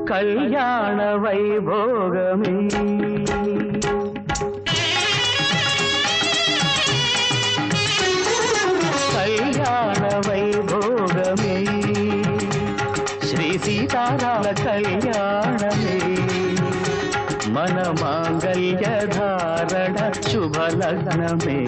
కళ్యాణ వైభోగమే కళ్యాణ వైభోగమే శ్రీ సీతారామ కళ్యాణమే మన మాంగళ్య ధారణ శుభలగ్నమే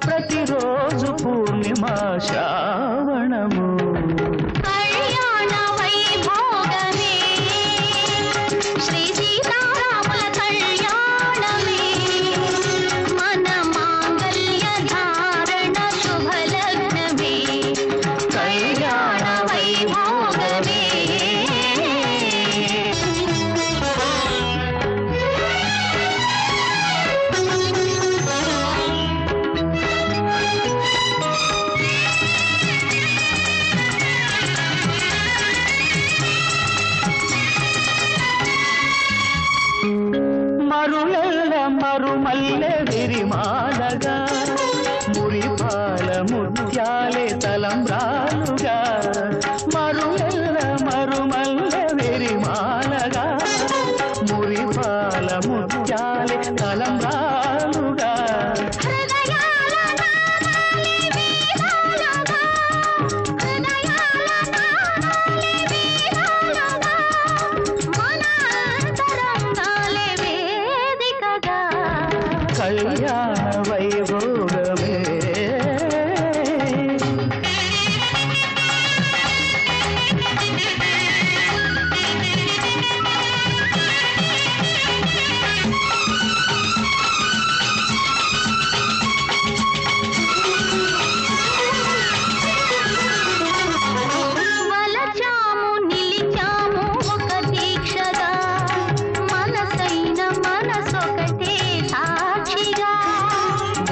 ప్రతిరోజు పూర్ణిమ శ్రావణము కళ్యాణ వైభోగమే శ్రీ సీతారాముల కళ్యాణమే మన మాంగళ్య ధారణ శుభలగ్నమే కళ్యాణ వైభోగమే మరుమల్లె విరిమాలగా మురిపాల ముత్యాలే తలంబ్రాలుగా మరుమల్లె విరిమాలగా మురిపాల ముత్యాలే తలంబ్రాలుగా కళ్యాణ వైభోగమే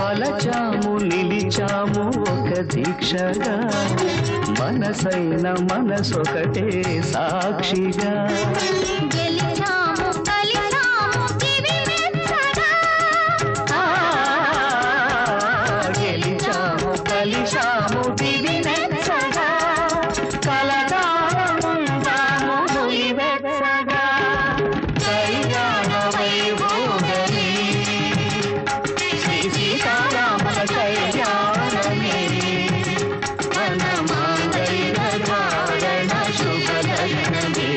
వలచాము నిలిచాము ఒక దీక్షగా మనసైన మనసొకటే సాక్షిగా గెలిచాము కలిచాము దివిమెచ్చగా గెలిచాము కలిశాము దివిమెచ్చగా కలగాముందాము నులివెచ్చగా కళ్యాణ వైభోగమే శ్రీ సీతారాముల కళ్యాణమే మన మాంగళ్య ధారణ శుభలగ్నమే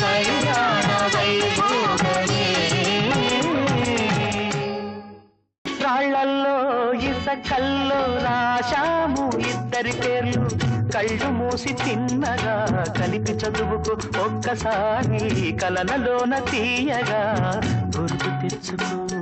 కళ్యాణ వైభోగమే రాళ్లల్లో ఇసకల్లో రాశాము ఇద్దరి పేర్లు కళ్ళు మూసి తిన్నగా కలిపి చదువుకు ఒక్కసారి కలనలోన తీయగా గుర్తు తెచ్చుకో